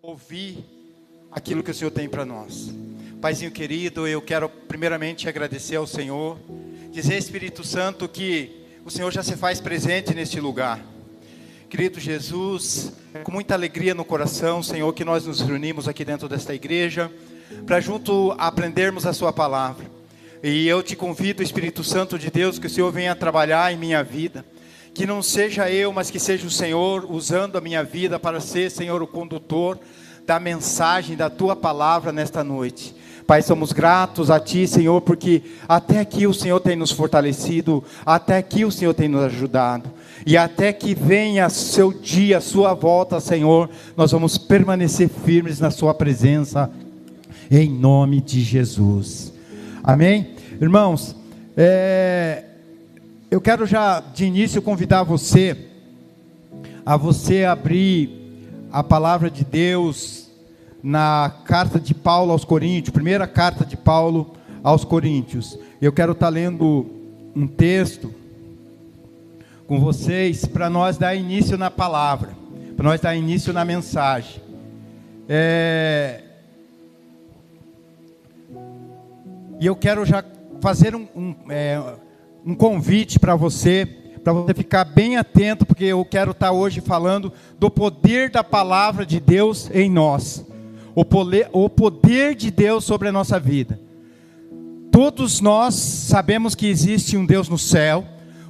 ouvir aquilo que o Senhor tem para nós. Paizinho querido, eu quero primeiramente agradecer ao Senhor, dizer, Espírito Santo, que o Senhor já se faz presente neste lugar. Querido Jesus, com muita alegria no coração, Senhor, que nós nos reunimos aqui dentro desta igreja, para junto aprendermos a sua palavra. E eu te convido, Espírito Santo de Deus, que o Senhor venha trabalhar em minha vida. Que não seja eu, mas que seja o Senhor usando a minha vida para ser, Senhor, o condutor da mensagem da Tua palavra nesta noite. Pai, somos gratos a Ti, Senhor, porque até aqui o Senhor tem nos fortalecido, até aqui o Senhor tem nos ajudado. E até que venha seu dia, sua volta, Senhor, nós vamos permanecer firmes na Sua presença, em nome de Jesus. Amém? Irmãos, eu quero já de início convidar você a abrir a palavra de Deus na carta de Paulo aos Coríntios, primeira carta de Paulo aos Coríntios. Eu quero estar lendo um texto com vocês para nós dar início na palavra, para nós dar início na mensagem. E eu quero já fazer um convite para você ficar bem atento, porque eu quero estar hoje falando do poder da palavra de Deus em nós, o poder de Deus sobre a nossa vida. Todos nós sabemos que existe um Deus no céu,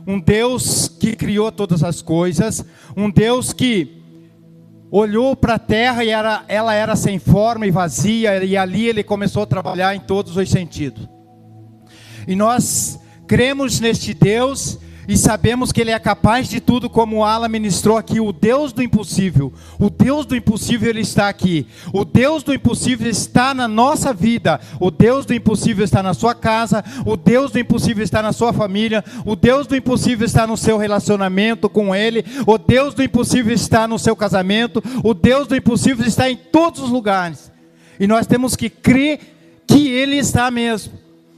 um Deus que criou todas as coisas, um Deus que olhou para a terra e ela era sem forma e vazia, e ali Ele começou a trabalhar em todos os sentidos. E nós cremos neste Deus e sabemos que Ele é capaz de tudo, como o Alan ministrou aqui, o Deus do impossível. O Deus do impossível, Ele está aqui. O Deus do impossível está na nossa vida. O Deus do impossível está na sua casa. O Deus do impossível está na sua família. O Deus do impossível está no seu relacionamento com Ele. O Deus do impossível está no seu casamento. O Deus do impossível está em todos os lugares. E nós temos que crer que Ele está mesmo.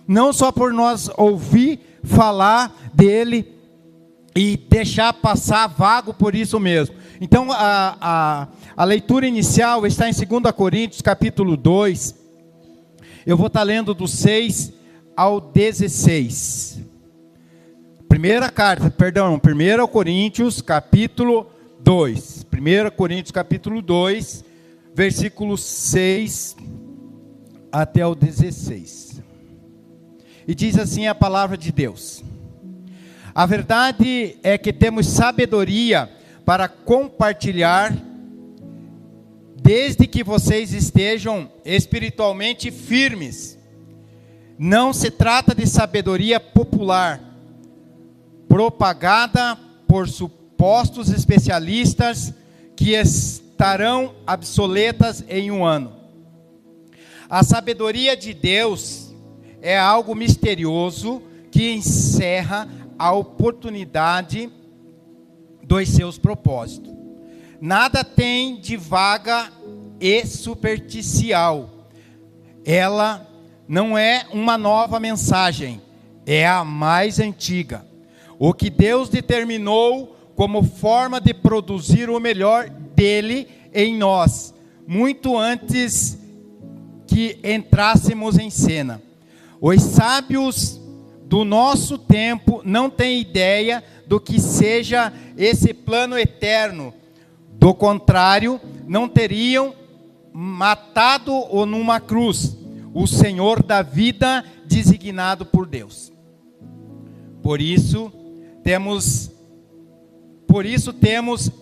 Não só por nós ouvir falar dele e deixar passar vago por isso mesmo. Então a leitura inicial está em 2 Coríntios capítulo 2. Eu vou estar lendo do 6 ao 16. 1 Coríntios capítulo 2. 1 Coríntios capítulo 2, versículos 6 até o 16. E diz assim a palavra de Deus: a verdade é que temos sabedoria para compartilhar, desde que vocês estejam espiritualmente firmes. Não se trata de sabedoria popular, propagada por supostos especialistas que estarão obsoletas em um ano. A sabedoria de Deus é algo misterioso que encerra a oportunidade dos seus propósitos. Nada tem de vaga e superficial. Ela não é uma nova mensagem, é a mais antiga. O que Deus determinou como forma de produzir o melhor dele em nós, muito antes que entrássemos em cena. Os sábios do nosso tempo não têm ideia do que seja esse plano eterno. Do contrário, não teriam matado-o numa cruz, o Senhor da vida designado por Deus. Por isso temos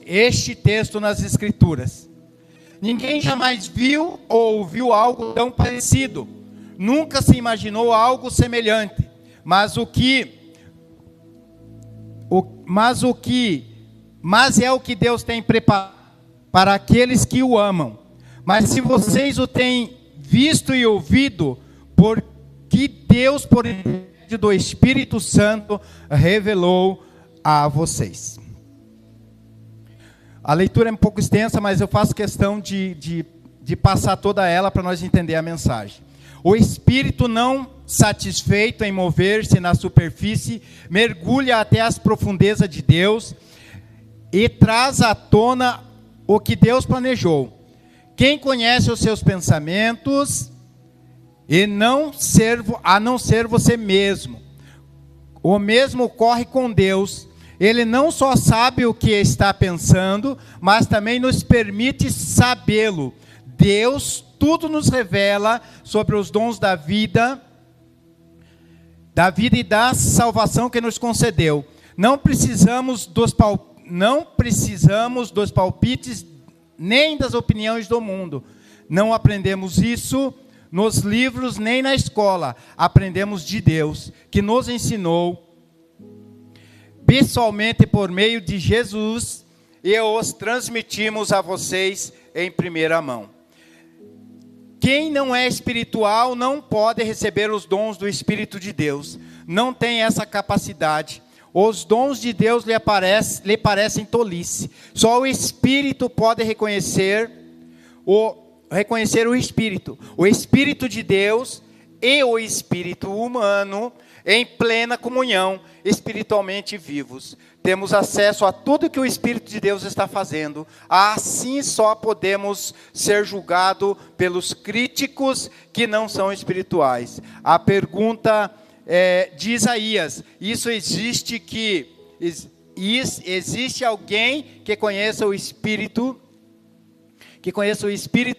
este texto nas Escrituras. Ninguém jamais viu ou ouviu algo tão parecido. Nunca se imaginou algo semelhante. Mas é o que Deus tem preparado para aqueles que o amam. Mas se vocês o têm visto e ouvido, porque Deus, por intermédio do Espírito Santo, revelou a vocês. A leitura é um pouco extensa, mas eu faço questão de passar toda ela para nós entender a mensagem. O Espírito, não satisfeito em mover-se na superfície, mergulha até as profundezas de Deus e traz à tona o que Deus planejou. Quem conhece os seus pensamentos a não ser você mesmo. O mesmo ocorre com Deus. Ele não só sabe o que está pensando, mas também nos permite sabê-lo. Deus tudo nos revela sobre os dons da vida e da salvação que nos concedeu. Não precisamos dos palpites nem das opiniões do mundo. Não aprendemos isso nos livros nem na escola. Aprendemos de Deus, que nos ensinou pessoalmente por meio de Jesus, e os transmitimos a vocês em primeira mão. Quem não é espiritual não pode receber os dons do Espírito de Deus. Não tem essa capacidade. Os dons de Deus lhe parecem tolice. Só o Espírito pode reconhecer o Espírito. O Espírito de Deus e o Espírito humano em plena comunhão, espiritualmente vivos. Temos acesso a tudo que o Espírito de Deus está fazendo. Assim só podemos ser julgados pelos críticos que não são espirituais. A pergunta de Isaías, existe alguém que conheça o Espírito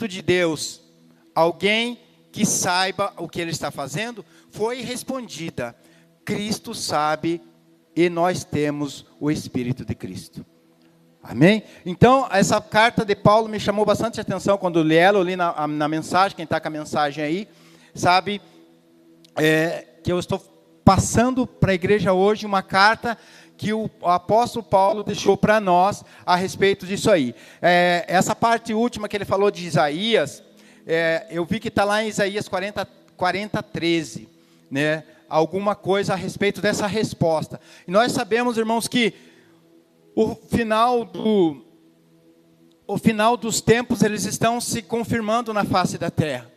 de Deus? Alguém que saiba o que ele está fazendo? Foi respondida: Cristo sabe e nós temos o Espírito de Cristo. Amém? Então, essa carta de Paulo me chamou bastante atenção quando li ela. Eu li na mensagem, quem está com a mensagem aí, sabe que eu estou passando para a igreja hoje uma carta que o apóstolo Paulo deixou para nós a respeito disso aí. Essa parte última que ele falou de Isaías, eu vi que está lá em Isaías 40:13, né? Alguma coisa a respeito dessa resposta. E nós sabemos, irmãos, que o final dos tempos, eles estão se confirmando na face da terra.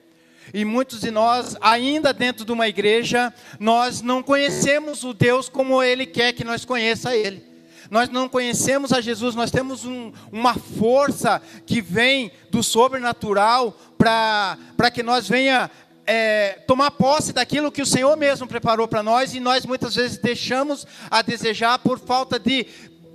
E muitos de nós, ainda dentro de uma igreja, nós não conhecemos o Deus como Ele quer que nós conheça Ele. Nós não conhecemos a Jesus, nós temos uma força que vem do sobrenatural para que nós venha tomar posse daquilo que o Senhor mesmo preparou para nós, e nós muitas vezes deixamos a desejar por falta de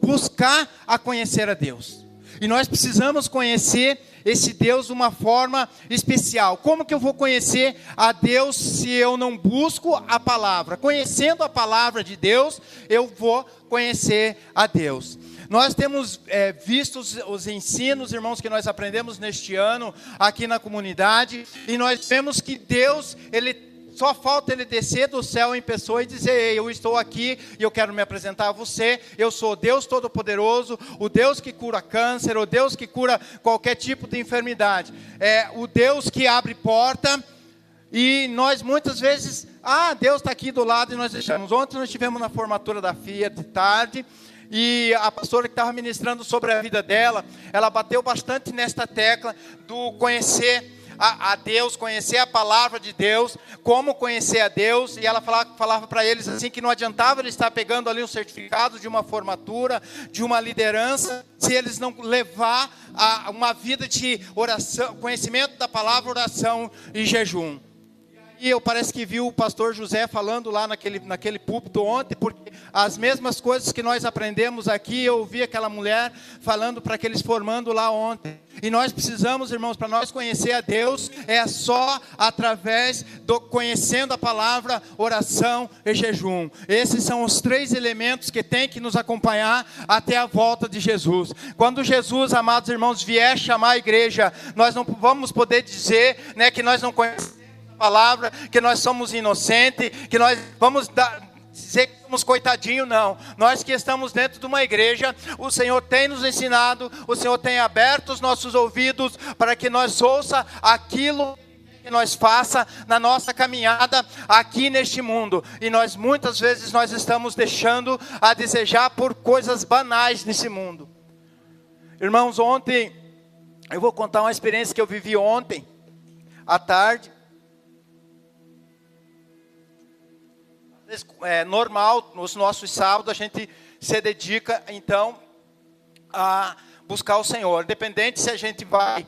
buscar a conhecer a Deus. E nós precisamos conhecer esse Deus de uma forma especial. Como que eu vou conhecer a Deus se eu não busco a palavra? Conhecendo a palavra de Deus, eu vou conhecer a Deus. Nós temos visto os ensinos, irmãos, que nós aprendemos neste ano aqui na comunidade, e nós vemos que Deus, só falta Ele descer do céu em pessoa e dizer: ei, eu estou aqui e eu quero me apresentar a você. Eu sou Deus Todo-Poderoso, o Deus que cura câncer, o Deus que cura qualquer tipo de enfermidade. O Deus que abre porta. E nós muitas vezes, Deus está aqui do lado, e nós deixamos. Ontem nós estivemos na formatura da FIA de tarde, e a pastora que estava ministrando sobre a vida dela, ela bateu bastante nesta tecla do conhecer a Deus, conhecer a palavra de Deus, como conhecer a Deus. E ela falava para eles assim, que não adiantava ele estar pegando ali um certificado de uma formatura, de uma liderança, se eles não levar a uma vida de oração, conhecimento da palavra, oração e jejum. E eu parece que vi o pastor José falando lá naquele púlpito ontem, porque as mesmas coisas que nós aprendemos aqui, eu ouvi aquela mulher falando para aqueles formando lá ontem. E nós precisamos, irmãos, para nós conhecer a Deus, é só através do conhecendo a palavra, oração e jejum. Esses são os 3 elementos que tem que nos acompanhar até a volta de Jesus. Quando Jesus, amados irmãos, vier chamar a igreja, nós não vamos poder dizer, né, que nós não conhecemos palavra, que nós somos inocentes, que nós vamos dizer que somos coitadinhos. Não, nós que estamos dentro de uma igreja, o Senhor tem nos ensinado, o Senhor tem aberto os nossos ouvidos para que nós ouça aquilo que nós faça na nossa caminhada aqui neste mundo. E nós muitas vezes nós estamos deixando a desejar por coisas banais nesse mundo. Irmãos, ontem eu vou contar uma experiência que eu vivi ontem à tarde. Normal, nos nossos sábados a gente se dedica então a buscar o Senhor, independente se a gente vai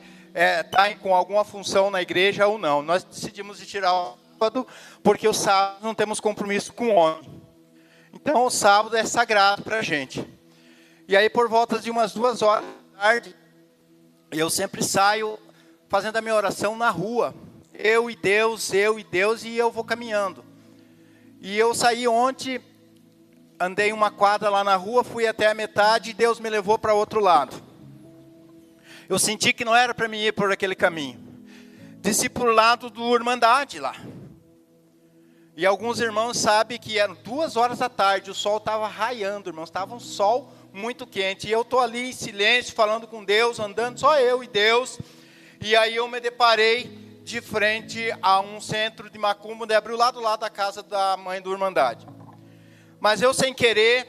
tá com alguma função na igreja ou não. Nós decidimos de tirar o sábado, porque o sábado não temos compromisso com o homem. Então o sábado é sagrado para a gente. E aí por volta de umas 2 horas da tarde, eu sempre saio fazendo a minha oração na rua. Eu e Deus, e eu vou caminhando. E eu saí ontem, andei uma quadra lá na rua, fui até a metade e Deus me levou para outro lado. Eu senti que não era para mim ir por aquele caminho. Desci para o lado do Irmandade lá. E alguns irmãos sabem que eram 2 horas da tarde, o sol estava raiando, irmãos, estava um sol muito quente. E eu estou ali em silêncio, falando com Deus, andando, só eu e Deus. E aí eu me deparei de frente a um centro de macumba, onde abriu lá do lado da casa da mãe do Irmandade. Mas eu sem querer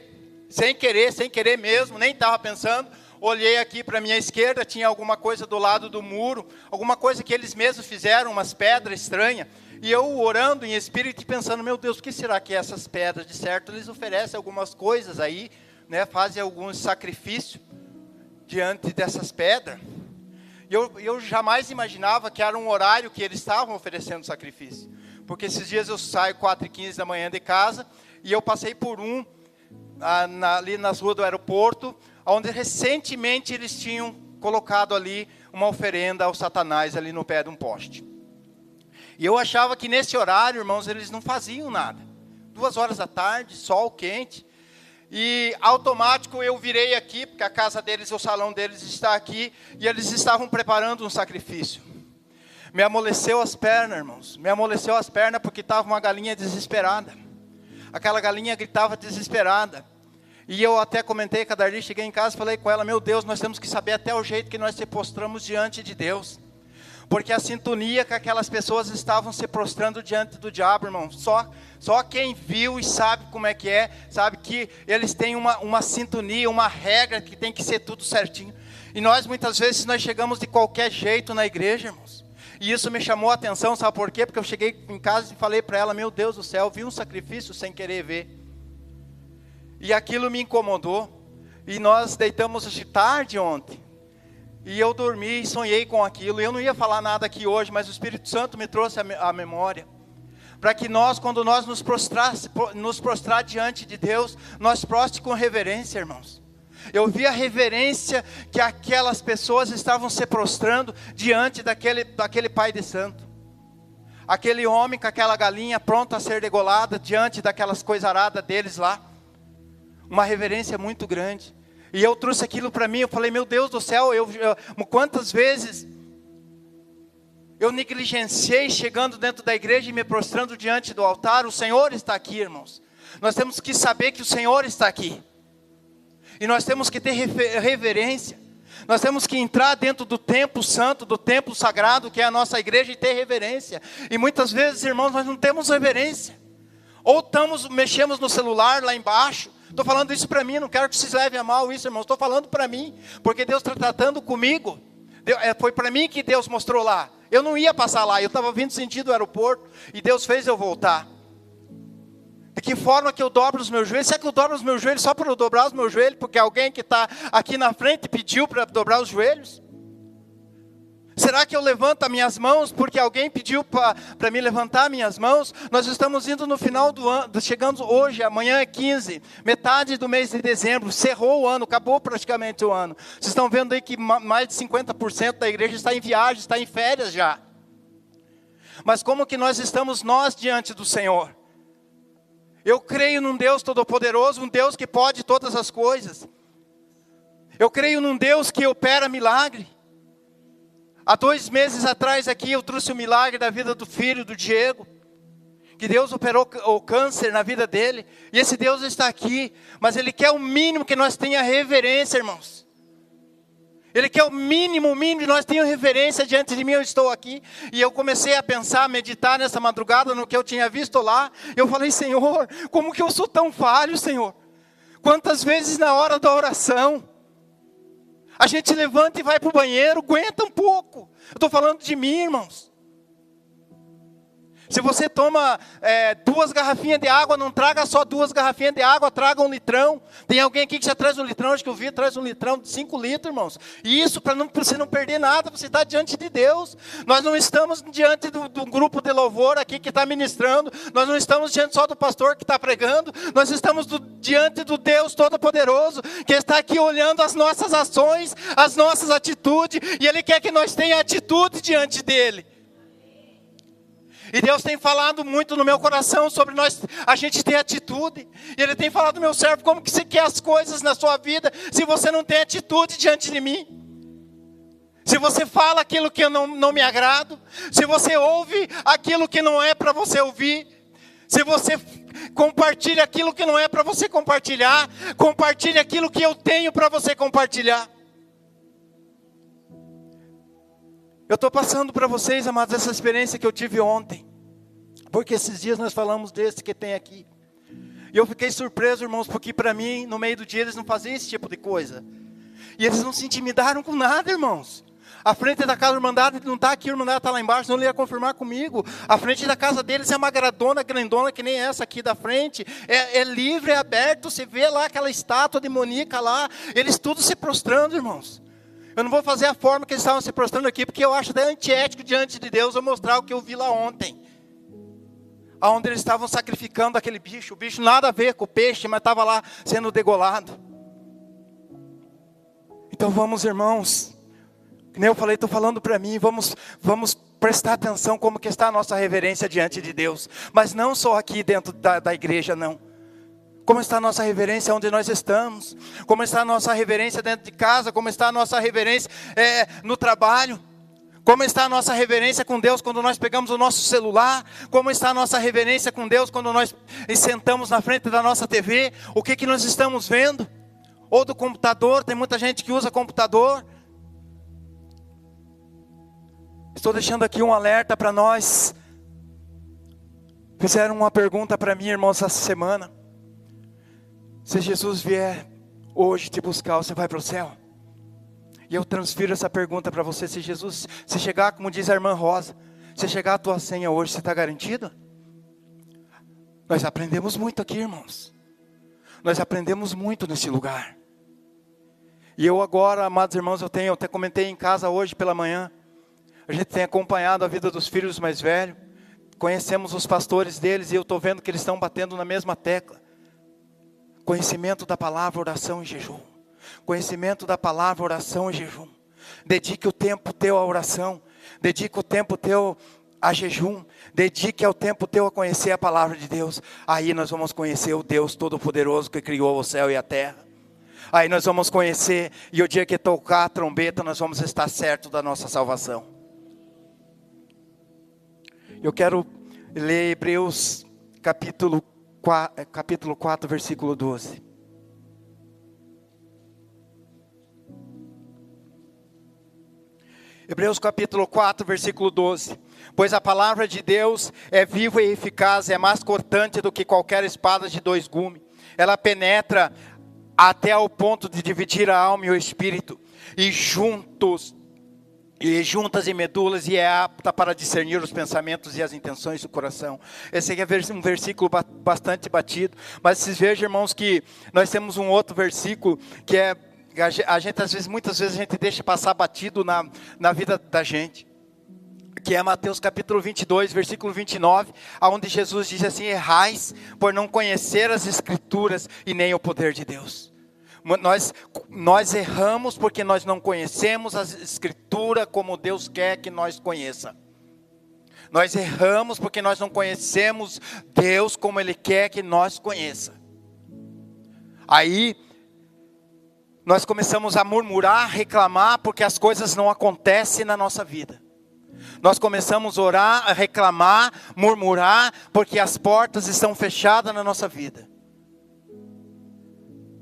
mesmo, nem estava pensando, olhei aqui para a minha esquerda, tinha alguma coisa do lado do muro, alguma coisa que eles mesmos fizeram, umas pedras estranhas. E eu orando em espírito e pensando, meu Deus, o que será que é essas pedras? De certo, eles oferecem algumas coisas aí, né, fazem alguns sacrifícios diante dessas pedras. E eu jamais imaginava que era um horário que eles estavam oferecendo sacrifício. Porque esses dias eu saio 4h15 da manhã de casa, e eu passei por ali nas ruas do aeroporto, onde recentemente eles tinham colocado ali uma oferenda ao Satanás, ali no pé de um poste. E eu achava que nesse horário, irmãos, eles não faziam nada. 2 horas da tarde, sol quente. E automático eu virei aqui, porque a casa deles, o salão deles está aqui. E eles estavam preparando um sacrifício. Me amoleceu as pernas, irmãos. Me amoleceu as pernas porque estava uma galinha desesperada. Aquela galinha gritava desesperada. E eu até comentei com a Darli, cheguei em casa e falei com ela, meu Deus, nós temos que saber até o jeito que nós se prostramos diante de Deus. Porque a sintonia que aquelas pessoas estavam se prostrando diante do diabo, irmão. Só quem viu e sabe como é que é, sabe que eles têm uma sintonia, uma regra que tem que ser tudo certinho. E nós muitas vezes nós chegamos de qualquer jeito na igreja, irmãos. E isso me chamou a atenção, sabe por quê? Porque eu cheguei em casa e falei para ela, meu Deus do céu, vi um sacrifício sem querer ver. E aquilo me incomodou. E nós deitamos de tarde ontem. E eu dormi e sonhei com aquilo. Eu não ia falar nada aqui hoje, mas o Espírito Santo me trouxe a memória. Para que nós, quando nós nos prostrar diante de Deus, nós prostre com reverência, irmãos. Eu vi a reverência que aquelas pessoas estavam se prostrando diante daquele pai de santo. Aquele homem com aquela galinha pronta a ser degolada diante daquelas coisaradas deles lá. Uma reverência muito grande. E eu trouxe aquilo para mim, eu falei, meu Deus do céu, quantas vezes eu negligenciei chegando dentro da igreja e me prostrando diante do altar. O Senhor está aqui, irmãos. Nós temos que saber que o Senhor está aqui. E nós temos que ter reverência. Nós temos que entrar dentro do templo santo, do templo sagrado, que é a nossa igreja, e ter reverência. E muitas vezes, irmãos, nós não temos reverência. Ou mexemos no celular lá embaixo. Estou falando isso para mim, não quero que vocês levem a mal isso, irmãos. Estou falando para mim, porque Deus está tratando comigo. Foi para mim que Deus mostrou lá. Eu não ia passar lá, eu estava vindo sentido do aeroporto, e Deus fez eu voltar. De que forma que eu dobro os meus joelhos? Será que eu dobro os meus joelhos só para eu dobrar os meus joelhos? Porque alguém que está aqui na frente pediu para dobrar os joelhos? Será que eu levanto as minhas mãos porque alguém pediu para me levantar minhas mãos? Nós estamos indo no final do ano, chegamos hoje, amanhã é 15, metade do mês de dezembro, cerrou o ano, acabou praticamente o ano. Vocês estão vendo aí que mais de 50% da igreja está em viagem, está em férias já. Mas como que nós estamos diante do Senhor? Eu creio num Deus todo-poderoso, um Deus que pode todas as coisas. Eu creio num Deus que opera milagre. Há 2 meses atrás aqui eu trouxe o milagre da vida do filho do Diego. Que Deus operou o câncer na vida dele. E esse Deus está aqui. Mas Ele quer o mínimo que nós tenha reverência, irmãos. Ele quer o mínimo que nós tenhamos reverência diante de mim. Eu estou aqui. E eu comecei a pensar, a meditar nessa madrugada no que eu tinha visto lá. Eu falei, Senhor, como que eu sou tão falho, Senhor? Quantas vezes na hora da oração a gente levanta e vai para o banheiro, aguenta um pouco. Eu estou falando de mim, irmãos. Se você toma 2 garrafinhas de água, não traga só 2 garrafinhas de água, traga 1 litrão. Tem alguém aqui que já traz 1 litrão, acho que eu vi, traz 1 litrão de 5 litros, irmãos. E isso para você não perder nada, você está diante de Deus. Nós não estamos diante do grupo de louvor aqui que está ministrando, nós não estamos diante só do pastor que está pregando, nós estamos diante do Deus Todo-Poderoso, que está aqui olhando as nossas ações, as nossas atitudes, e Ele quer que nós tenhamos atitude diante dEle. E Deus tem falado muito no meu coração sobre a gente ter atitude. E Ele tem falado, meu servo, como que você quer as coisas na sua vida, se você não tem atitude diante de mim? Se você fala aquilo que eu não me agrado, se você ouve aquilo que não é para você ouvir, se você compartilha aquilo que não é para você compartilhar, compartilha aquilo que eu tenho para você compartilhar. Eu estou passando para vocês, amados, essa experiência que eu tive ontem. Porque esses dias nós falamos desse que tem aqui. E eu fiquei surpreso, irmãos, porque para mim, no meio do dia, eles não faziam esse tipo de coisa. E eles não se intimidaram com nada, irmãos. A frente da casa da Irmandade não está aqui, a Irmandade está lá embaixo, não ele ia confirmar comigo. A frente da casa deles é uma grandona, que nem essa aqui da frente. É livre, é aberto, você vê lá aquela estátua de Monica lá, eles tudo se prostrando, irmãos. Eu não vou fazer a forma que eles estavam se prostrando aqui, porque eu acho até antiético diante de Deus eu mostrar o que eu vi lá ontem. Onde eles estavam sacrificando aquele bicho. O bicho nada a ver com o peixe, mas estava lá sendo degolado. Então vamos, irmãos. Que nem eu falei, estou falando para mim. Vamos prestar atenção como que está a nossa reverência diante de Deus. Mas não só aqui dentro da igreja, não. Como está a nossa reverência onde nós estamos? Como está a nossa reverência dentro de casa? Como está a nossa reverência no trabalho? Como está a nossa reverência com Deus quando nós pegamos o nosso celular? Como está a nossa reverência com Deus quando nós sentamos na frente da nossa TV? O que nós estamos vendo? Ou do computador, tem muita gente que usa computador. Estou deixando aqui um alerta para nós. Fizeram uma pergunta para mim, irmãos, essa semana. Se Jesus vier hoje te buscar, você vai para o céu? E eu transfiro essa pergunta para você. Se chegar, como diz a irmã Rosa, se chegar a tua senha hoje, você está garantido? Nós aprendemos muito aqui, irmãos. Nós aprendemos muito nesse lugar. E eu agora, amados irmãos, eu até comentei em casa hoje pela manhã. A gente tem acompanhado a vida dos filhos mais velhos. Conhecemos os pastores deles e eu estou vendo que eles estão batendo na mesma tecla. Conhecimento da palavra, oração e jejum. Conhecimento da palavra, oração e jejum. Dedique o tempo teu à oração. Dedique o tempo teu a jejum. Dedique o tempo teu a conhecer a palavra de Deus. Aí nós vamos conhecer o Deus Todo-Poderoso que criou o céu e a terra. Aí nós vamos conhecer, e o dia que tocar a trombeta, nós vamos estar certos da nossa salvação. Eu quero ler Hebreus capítulo 4, versículo 12. Hebreus capítulo 4, versículo 12. Pois a palavra de Deus é viva e eficaz, é mais cortante do que qualquer espada de 2 gumes. Ela penetra até ao ponto de dividir a alma e o espírito, e juntas e medulas, e é apta para discernir os pensamentos e as intenções do coração. Esse aqui é um versículo bastante batido, mas vocês vejam, irmãos, que nós temos um outro versículo, que é, a gente muitas vezes a gente deixa passar batido na vida da gente, que é Mateus capítulo 22, versículo 29, onde Jesus diz assim: errais por não conhecer as Escrituras e nem o poder de Deus. Nós erramos porque nós não conhecemos a Escritura como Deus quer que nós conheça. Nós erramos porque nós não conhecemos Deus como Ele quer que nós conheça. Aí nós começamos a murmurar, reclamar, porque as coisas não acontecem na nossa vida. Nós começamos a orar, a reclamar, murmurar, porque as portas estão fechadas na nossa vida.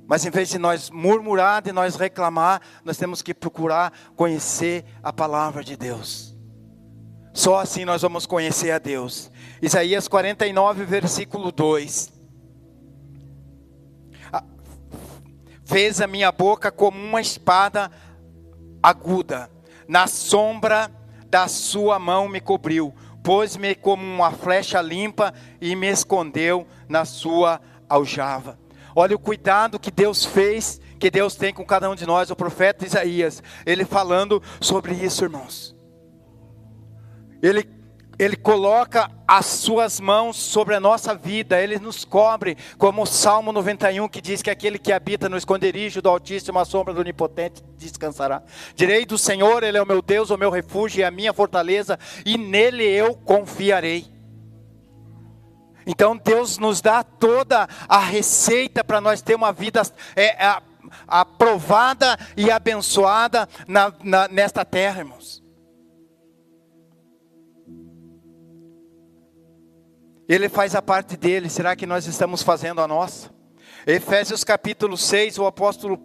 Mas em vez de nós murmurar, de nós reclamar, nós temos que procurar conhecer a palavra de Deus. Só assim nós vamos conhecer a Deus. Isaías 49, versículo 2. Fez a minha boca como uma espada aguda, na sombra da sua mão me cobriu, pôs-me como uma flecha limpa e me escondeu na sua aljava. Olha o cuidado que Deus fez, que Deus tem com cada um de nós. O profeta Isaías, ele falando sobre isso, irmãos. Ele coloca as suas mãos sobre a nossa vida, Ele nos cobre, como o Salmo 91 que diz que aquele que habita no esconderijo do Altíssimo, à sombra do Onipotente, descansará. Direi do Senhor, Ele é o meu Deus, o meu refúgio e a minha fortaleza, e nele eu confiarei. Então Deus nos dá toda a receita para nós ter uma vida aprovada e abençoada nesta terra, irmãos. Ele faz a parte dele, será que nós estamos fazendo a nossa? Efésios capítulo 6, o apóstolo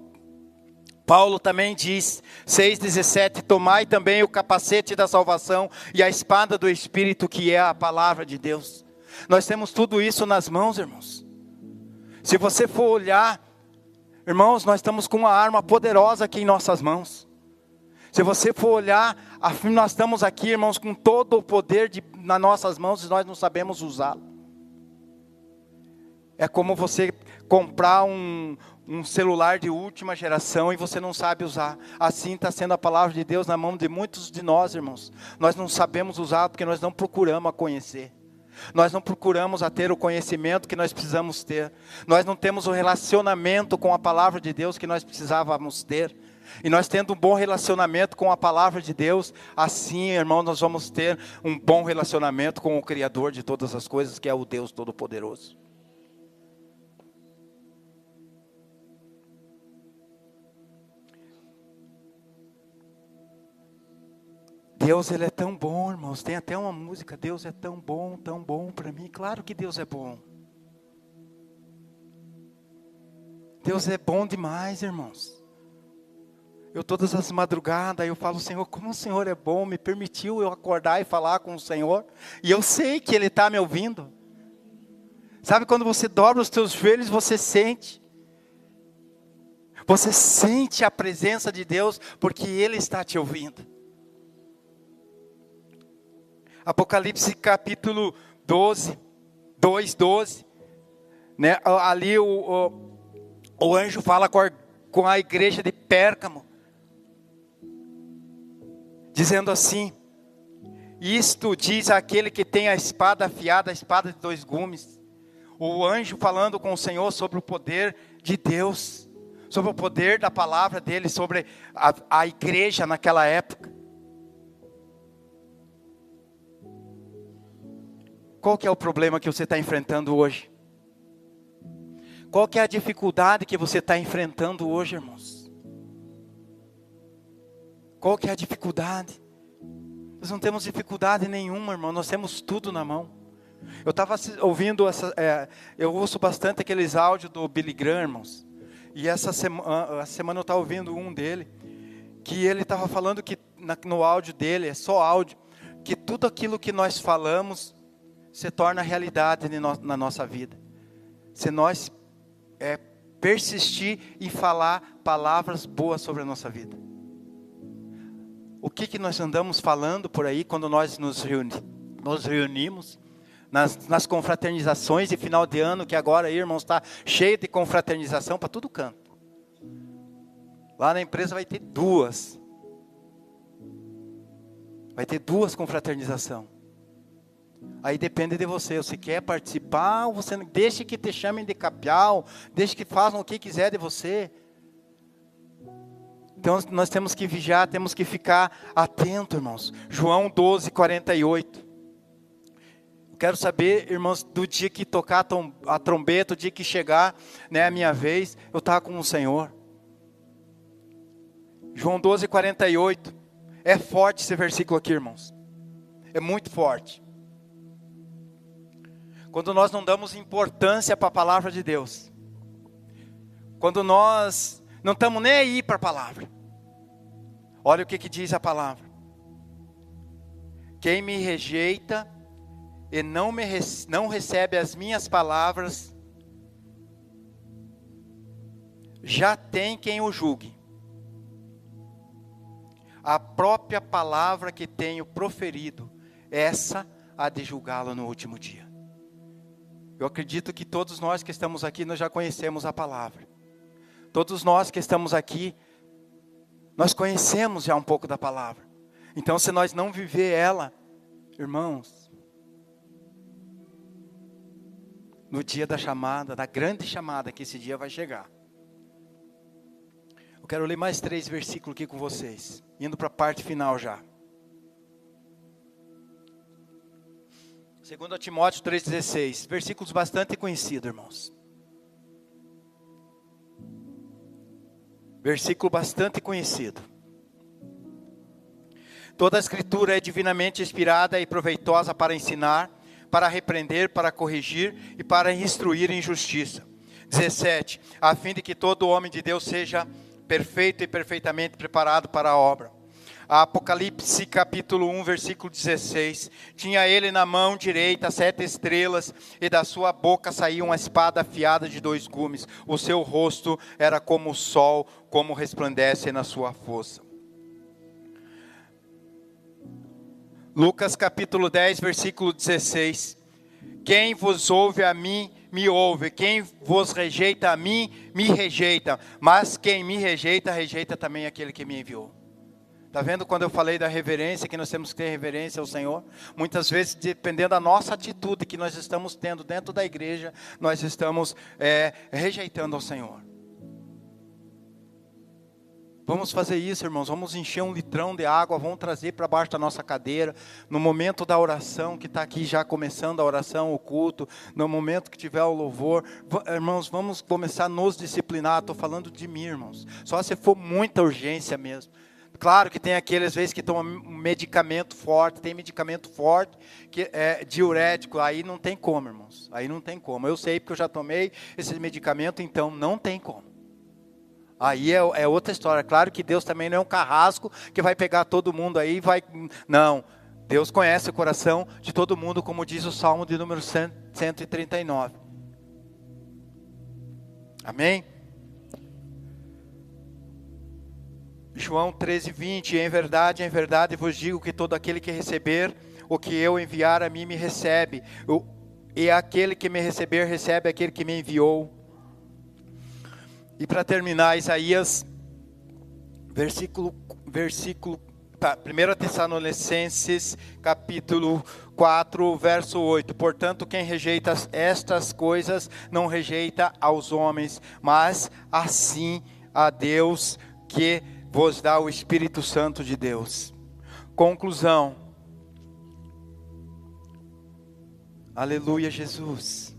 Paulo também diz, 6,17, tomai também o capacete da salvação e a espada do Espírito, que é a palavra de Deus. Nós temos tudo isso nas mãos, irmãos. Se você for olhar, irmãos, nós estamos com uma arma poderosa aqui em nossas mãos. Se você for olhar, nós estamos aqui, irmãos, com todo o poder nas nossas mãos e nós não sabemos usá-lo. É como você comprar um celular de última geração e você não sabe usar. Assim está sendo a palavra de Deus na mão de muitos de nós, irmãos. Nós não sabemos usar porque nós não procuramos a conhecer. Nós não procuramos a ter o conhecimento que nós precisamos ter. Nós não temos o relacionamento com a palavra de Deus que nós precisávamos ter. E nós tendo um bom relacionamento com a palavra de Deus, assim, irmão, nós vamos ter um bom relacionamento com o Criador de todas as coisas, que é o Deus Todo-Poderoso. Deus, Ele é tão bom, irmãos. Tem até uma música, Deus é tão bom para mim. Claro que Deus é bom. Deus é bom demais, irmãos. Eu todas as madrugadas, eu falo, Senhor, como o Senhor é bom, me permitiu eu acordar e falar com o Senhor, e eu sei que Ele está me ouvindo. Sabe quando você dobra os teus joelhos, você sente a presença de Deus, porque Ele está te ouvindo. Apocalipse capítulo 12, 2:12, né? Ali o anjo fala com a igreja de Pérgamo, dizendo assim, isto diz aquele que tem a espada afiada, a espada de 2 gumes. O anjo falando com o Senhor sobre o poder de Deus, sobre o poder da palavra dele, sobre a igreja naquela época. Qual que é o problema que você está enfrentando hoje? Qual que é a dificuldade que você está enfrentando hoje, irmãos? Qual que é a dificuldade? Nós não temos dificuldade nenhuma, irmão. Nós temos tudo na mão. Eu estava ouvindo, eu ouço bastante aqueles áudios do Billy Graham, irmãos. E essa semana eu estava ouvindo um dele, que ele estava falando que no áudio dele, é só áudio, que tudo aquilo que nós falamos se torna realidade na nossa vida. Se nós persistir em falar palavras boas sobre a nossa vida. O que nós andamos falando por aí quando nós nos reunimos nas confraternizações de final de ano, que agora aí, irmãos, está cheio de confraternização para todo canto. Lá na empresa vai ter 2. Vai ter 2 confraternizações. Aí depende de você, você quer participar ou você deixa que te chamem de capial, deixa que façam o que quiser de você. Então nós temos que vigiar, temos que ficar atento, irmãos. João 12:48. Quero saber, irmãos, do dia que tocar a trombeta, o dia que chegar, né, a minha vez, eu estava com o Senhor. João 12:48. É forte esse versículo aqui, irmãos. É muito forte. Quando nós não damos importância para a palavra de Deus. Quando nós não estamos nem aí para a palavra. Olha o que diz a palavra. Quem me rejeita e não recebe as minhas palavras, já tem quem o julgue. A própria palavra que tenho proferido, essa há de julgá-lo no último dia. Eu acredito que todos nós que estamos aqui, nós já conhecemos a palavra. Todos nós que estamos aqui, nós conhecemos já um pouco da palavra. Então, se nós não viver ela, irmãos, no dia da chamada, da grande chamada, que esse dia vai chegar. Eu quero ler mais 3 versículos aqui com vocês, indo para a parte final já. 2 Timóteo 3,16, versículos bastante conhecidos, irmãos. Versículo bastante conhecido. Toda a escritura é divinamente inspirada e proveitosa para ensinar, para repreender, para corrigir e para instruir em justiça. 17, a fim de que todo homem de Deus seja perfeito e perfeitamente preparado para a obra. Apocalipse capítulo 1, versículo 16. Tinha ele na mão direita 7 estrelas, e da sua boca saía uma espada afiada de 2 gumes. O seu rosto era como o sol, como resplandece na sua força. Lucas capítulo 10, versículo 16. Quem vos ouve a mim, me ouve. Quem vos rejeita a mim, me rejeita. Mas quem me rejeita, rejeita também aquele que me enviou. Está vendo quando eu falei da reverência, que nós temos que ter reverência ao Senhor? Muitas vezes, dependendo da nossa atitude que nós estamos tendo dentro da igreja, nós estamos rejeitando ao Senhor. Vamos fazer isso, irmãos. Vamos encher um litrão de água, vamos trazer para baixo da nossa cadeira. No momento da oração, que está aqui já começando a oração, o culto, no momento que tiver o louvor, irmãos, vamos começar a nos disciplinar. Estou falando de mim, irmãos. Só se for muita urgência mesmo. Claro que tem aqueles vezes que tomam medicamento forte, tem medicamento forte, que é diurético, aí não tem como, irmãos. Aí não tem como. Eu sei porque eu já tomei esse medicamento, então não tem como. Aí é outra história. Claro que Deus também não é um carrasco que vai pegar todo mundo aí e vai... Não, Deus conhece o coração de todo mundo, como diz o Salmo de número 139. Amém? João 13:20, em verdade vos digo que todo aquele que receber o que eu enviar a mim me recebe, e aquele que me receber recebe aquele que me enviou. E para terminar, Isaías, versículo 1 Tessalonicenses, capítulo 4, verso 8. Portanto, quem rejeita estas coisas, não rejeita aos homens, mas assim a Deus, que vos dá o Espírito Santo de Deus. Conclusão. Aleluia, Jesus.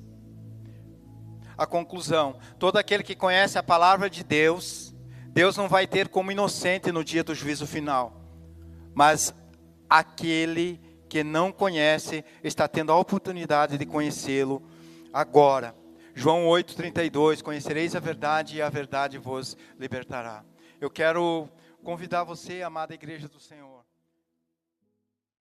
A conclusão. Todo aquele que conhece a palavra de Deus, Deus não vai ter como inocente no dia do juízo final. Mas aquele que não conhece, está tendo a oportunidade de conhecê-lo agora. João 8:32, conhecereis a verdade e a verdade vos libertará. Eu quero convidar você, amada igreja do Senhor,